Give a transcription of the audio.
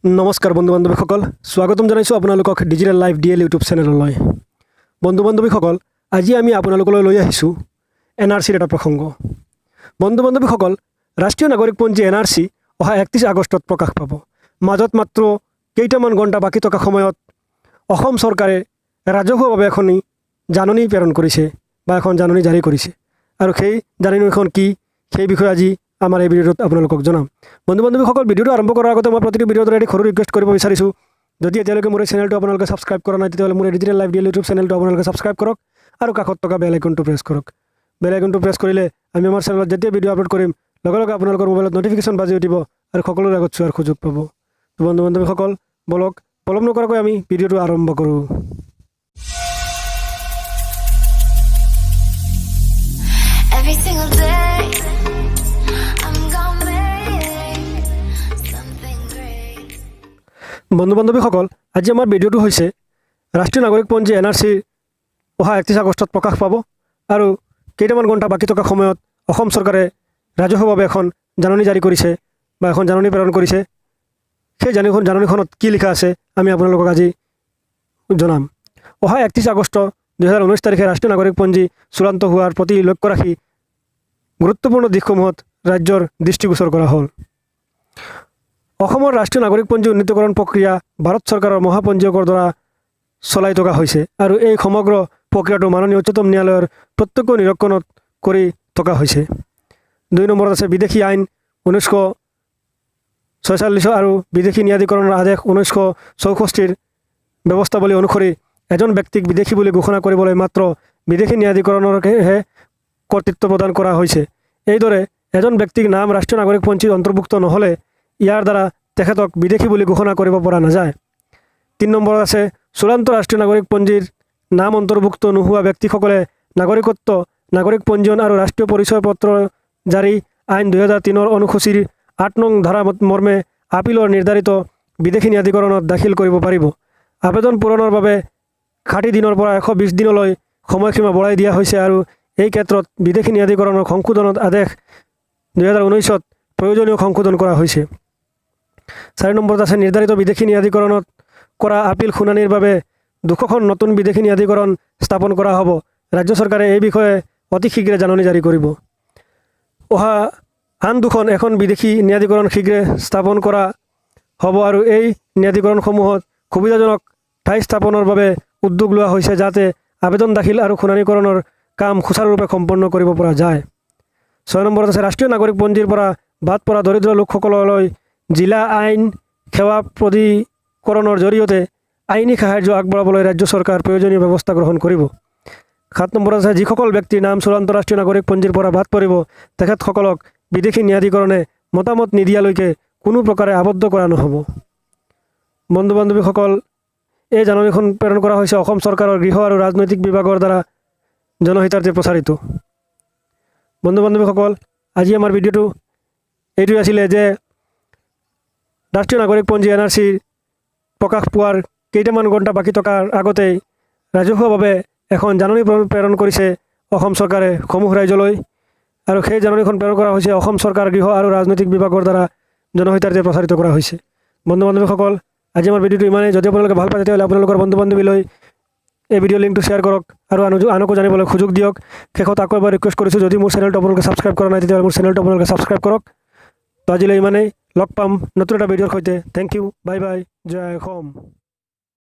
নমস্কাৰ বন্ধু বান্ধৱীসকল, স্বাগতম জনাইছোঁ আপোনালোকক ডিজিটেল লাইভ ডিএল ইউটিউব চেনেললৈ। বন্ধু বান্ধৱীসকল, আজি আমি আপোনালোকলৈ লৈ আহিছোঁ NRCৰ এটা প্ৰসংগ। বন্ধু বান্ধৱীসকল, ৰাষ্ট্ৰীয় নাগৰিকপঞ্জী NRC অহা 31 আগষ্টত প্ৰকাশ পাব। মাজত মাত্ৰ কেইটামান ঘণ্টা বাকী থকা সময়ত অসম চৰকাৰে ৰাজহুৱাভাৱে এখন জাননী প্ৰেৰণ কৰিছে বা এখন জাননী জাৰি কৰিছে, আৰু সেই জাননীখন কি সেই বিষয়ে আজি আমাৰ এই ভিডিঅ'ত আপোনালোকক জনাম। বন্ধু বান্ধৱীসকল, ভিডিঅ'টো আৰম্ভ কৰাৰ আগতে মই প্ৰতিটো ভিডিঅ'ত এটি সৰু ৰিকুৱেষ্ট কৰিব বিচাৰিছোঁ। যদি এতিয়ালৈকে মোৰ এই চেনেলটো আপোনালোকে ছাবস্ক্ৰাইব কৰা নাই, তেতিয়াহ'লে মোৰ ডিজিটেল লাইভ ডিএল ইউটিউব চেনেলটো আপোনালোকে ছাবস্ক্ৰাইব কৰক আৰু কাষত থকা বেল আইকনটো প্ৰেছ কৰক। বেল আইকনটো প্ৰেছ কৰিলে আমি আমাৰ চেনেলত যেতিয়া ভিডিঅ' আপলোড কৰিম লগে লগে আপোনালোকৰ মোবাইলত নটিফিকেশ্যন বাজি উঠিব আৰু সকলোৰে আগত চোৱাৰ সুযোগ পাব। বন্ধু বান্ধৱীসকল, বলক পলম নকৰাকৈ আমি ভিডিঅ'টো আৰম্ভ কৰোঁ। Every single day, I'm gonna make something great. বন্ধু বান্ধৱীসকল, আজি আমাৰ ভিডিঅ'টো হৈছে ৰাষ্ট্ৰীয় নাগৰিকপঞ্জী NRC অহা 31 আগষ্টত প্ৰকাশ পাব, আৰু কেইটামান ঘণ্টা বাকী থকা সময়ত অসম চৰকাৰে ৰাজহুৱাভাৱে এখন জাননী জাৰি কৰিছে বা এখন জাননী প্ৰেৰণ কৰিছে। সেই জাননীখনত কি লিখা আছে আমি আপোনালোকক আজি জনাম। অহা 31 আগষ্ট 2019 তাৰিখে ৰাষ্ট্ৰীয় নাগৰিকপঞ্জী চূড়ান্ত হোৱাৰ প্ৰতি লক্ষ্য ৰাখি গুৰুত্বপূৰ্ণ দিশসমূহত ৰাজ্যৰ দৃষ্টিগোচৰ কৰা হ'ল। অসমৰ ৰাষ্ট্ৰীয় নাগৰিকপঞ্জী উন্নীতকৰণ প্ৰক্ৰিয়া ভাৰত চৰকাৰৰ মহাপঞ্জীয়কৰ দ্বাৰা চলাই থকা হৈছে, আৰু এই সমগ্ৰ প্ৰক্ৰিয়াটো মাননীয় উচ্চতম ন্যায়ালয়ৰ প্ৰত্যক্ষ নিৰীক্ষণত কৰি থকা হৈছে। 2 নম্বৰত আছে বিদেশী আইন 1946 আৰু বিদেশী ন্যায়াধিকৰণৰ আদেশ 1964 ব্যৱস্থাৱলী অনুসৰি এজন ব্যক্তিক বিদেশী বুলি ঘোষণা কৰিবলৈ মাত্ৰ বিদেশী ন্যায়াধিকৰণৰহে কৰ্তৃত্ব প্ৰদান কৰা হৈছে। এইদৰে এজন ব্যক্তিৰ নাম ৰাষ্ট্ৰীয় নাগৰিকপঞ্জীত অন্তৰ্ভুক্ত নহ'লে ইয়াৰ দ্বাৰা তেখেতক বিদেশী বুলি ঘোষণা কৰিব পৰা নাযায়। 3 নম্বৰত আছে চূড়ান্ত ৰাষ্ট্ৰীয় নাগৰিকপঞ্জীৰ নাম অন্তৰ্ভুক্ত নোহোৱা ব্যক্তিসকলে নাগৰিকত্ব, নাগৰিক পঞ্জীয়ন আৰু ৰাষ্ট্ৰীয় পৰিচয় পত্ৰ জাৰি আইন 2003 অনুসূচীৰ 8 নং ধাৰা মৰ্মে আপিলৰ নিৰ্ধাৰিত বিদেশী ন্যায়াধিকৰণত দাখিল কৰিব পাৰিব। আবেদন পূৰণৰ বাবে 60 দিনৰ পৰা 120 দিনলৈ সময়সীমা বঢ়াই দিয়া হৈছে, আৰু এই ক্ষেত্ৰত বিদেশী ন্যায়াধিকৰণৰ সংশোধনত আদেশ 2019ত প্ৰয়োজনীয় সংশোধন কৰা হৈছে। 4 নম্বৰত আছে নিৰ্ধাৰিত বিদেশী ন্যায়াধিকৰণত কৰা আপিল শুনানিৰ বাবে 200খন নতুন বিদেশী ন্যায়াধিকৰণ স্থাপন কৰা হ'ব। ৰাজ্য চৰকাৰে এই বিষয়ে অতি শীঘ্ৰে জাননী জাৰি কৰিব। অহা আন 2খন বিদেশী ন্যায়াধিকৰণ শীঘ্ৰে স্থাপন কৰা হ'ব, আৰু এই ন্যায়াধিকৰণসমূহত সুবিধাজনক ঠাই স্থাপনৰ বাবে উদ্যোগ লোৱা হৈছে, যাতে আবেদন দাখিল আৰু শুনানিকৰণৰ কাম সুচাৰুৰূপে সম্পন্ন কৰিব পৰা যায়। 6 নম্বৰত আছে ৰাষ্ট্ৰীয় নাগৰিকপঞ্জীৰ পৰা বাদ পৰা দৰিদ্ৰ লোকসকললৈ জিলা আইন সেৱা প্ৰাধিকৰণৰ জৰিয়তে আইনী সাহায্য আগবঢ়াবলৈ ৰাজ্য চৰকাৰ প্ৰয়োজনীয় ব্যৱস্থা গ্ৰহণ কৰিব। 7 নম্বৰত আছে যিসকল ব্যক্তিৰ নাম চূড়ান্ত ৰাষ্ট্ৰীয় নাগৰিকপঞ্জীৰ পৰা বাদ পৰিব তেখেতসকলক বিদেশী ন্যায়াধিকৰণে মতামত নিদিয়ালৈকে কোনো প্ৰকাৰে আবদ্ধ কৰা নহ'ব। বন্ধু বান্ধৱীসকল, এই জাননীখন প্ৰেৰণ কৰা হৈছে অসম চৰকাৰৰ গৃহ আৰু ৰাজনৈতিক বিভাগৰ দ্বাৰা জনহিতাৰ্থে প্ৰচাৰিত। বন্ধু বান্ধৱীসকল, আজি আমাৰ ভিডিঅ'টো এইটোৱে আছিলে যে ৰাষ্ট্ৰীয় নাগৰিকপঞ্জী NRC প্ৰকাশ পোৱাৰ কেইটামান ঘণ্টা বাকী থকাৰ আগতেই ৰাজহুৱাভাৱে এখন জাননী প্ৰেৰণ কৰিছে অসম চৰকাৰে সমূহ ৰাজ্যলৈ, আৰু সেই জাননীখন প্ৰেৰণ কৰা হৈছে অসম চৰকাৰ গৃহ আৰু ৰাজনৈতিক বিভাগৰ দ্বাৰা জনহিতাৰ্থে প্ৰচাৰিত কৰা হৈছে। বন্ধু বান্ধৱীসকল, আজি আমাৰ ভিডিঅ'টো ইমানেই। যদি আপোনালোকে ভাল পায় তেতিয়াহ'লে আপোনালোকৰ বন্ধু বান্ধৱীলৈ এই ভিডিঅ' লিংকটো শ্বেয়াৰ কৰক আৰু আনকো জানিবলৈ সুযোগ দিয়ক। শেষত আকৌ এবাৰ ৰিকুৱেষ্ট কৰিছোঁ, যদি মোৰ চেনেলটো আপোনালোকে ছাবস্ক্ৰাইব কৰা নাই তেতিয়াহ'লে মোৰ চেনেলটো আপোনালোকে ছাবস্ক্ৰাইব কৰক। তো আজিলৈ ইমানেই। লগ পাম নতুন এটা ভিডিঅ'ৰ সৈতে। থেংক ইউ, বাই বাই, জয় অসম।